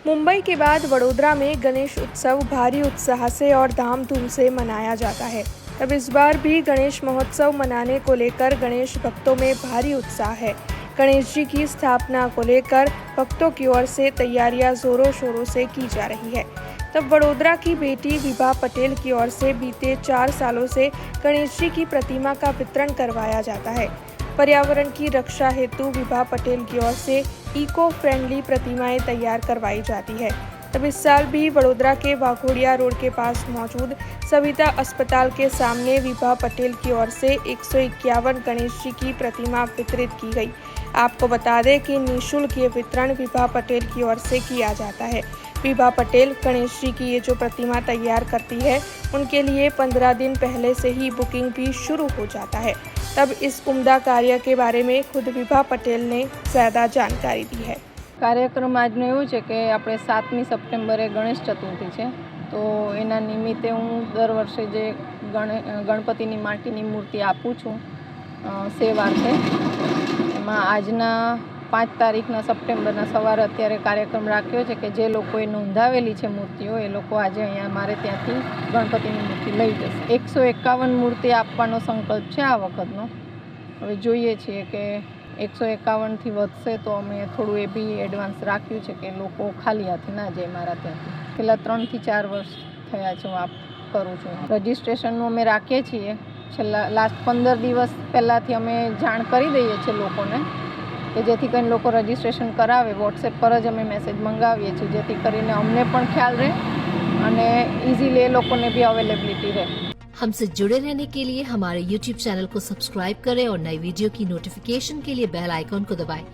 मुंबई के बाद वडोदरा में गणेश उत्सव भारी उत्साह से और धामधूम से मनाया जाता है। तब इस बार भी गणेश महोत्सव मनाने को लेकर गणेश भक्तों में भारी उत्साह है। गणेश जी की स्थापना को लेकर भक्तों की ओर से तैयारियां जोरों शोरों से की जा रही है। तब वडोदरा की बेटी विभा पटेल की ओर से बीते 4 सालों से गणेश जी की प्रतिमा का वितरण करवाया जाता है। पर्यावरण की रक्षा हेतु विभा पटेल की ओर से इको फ्रेंडली प्रतिमाएं तैयार करवाई जाती है। तब इस साल भी वडोदरा के वाघोड़िया रोड के पास मौजूद सविता अस्पताल के सामने विभा पटेल की ओर से 151 गणेश जी की प्रतिमा वितरित की गई। आपको बता दें कि निःशुल्क ये वितरण विभा पटेल की ओर से किया जाता है। विभा पटेल गणेश जी की ये जो प्रतिमा तैयार करती है, उनके लिए 15 दिन पहले से ही बुकिंग भी शुरू हो जाता है। तब इस उम्दा कार्य के बारे में खुद विभा पटेल ने ज़्यादा जानकारी दी है। કાર્યક્રમ આજનો એવો છે કે આપણે 7મી સપ્ટેમ્બરે ગણેશ ચતુર્થી છે, તો એના નિમિત્તે હું દર વર્ષે જે ગણપતિની માટીની મૂર્તિ આપું છું સેવાર્થે, એમાં આજના 5 તારીખના સપ્ટેમ્બરના સવારે અત્યારે કાર્યક્રમ રાખ્યો છે કે જે લોકોએ નોંધાવેલી છે મૂર્તિઓ એ લોકો આજે અહીંયા અમારે ત્યાંથી ગણપતિની મૂર્તિ લઈ જશે। 151 મૂર્તિ આપવાનો સંકલ્પ છે આ વખતનો। હવે જોઈએ છીએ કે 151થી વધશે તો અમે થોડું એ બી એડવાન્સ રાખ્યું છે કે લોકો ખાલી હાથે ના જાય મારા ત્યાંથી। છેલ્લા 3 થી 4 વર્ષ થયા છે હું આ કરું છું। રજિસ્ટ્રેશનનું અમે રાખીએ છીએ, છેલ્લા લાસ્ટ 15 દિવસ પહેલાંથી અમે જાણ કરી દઈએ છીએ લોકોને કે જેથી કરીને લોકો રજિસ્ટ્રેશન કરાવે। વોટ્સએપ પર જ અમે મેસેજ મંગાવીએ છીએ જેથી કરીને અમને પણ ખ્યાલ રહે અને ઇઝીલી એ લોકોને બી અવેલેબિલિટી રહે। हमसे जुड़े रहने के लिए हमारे YouTube चैनल को सब्सक्राइब करें और नई वीडियो की नोटिफिकेशन के लिए बेल आइकॉन को दबाएं।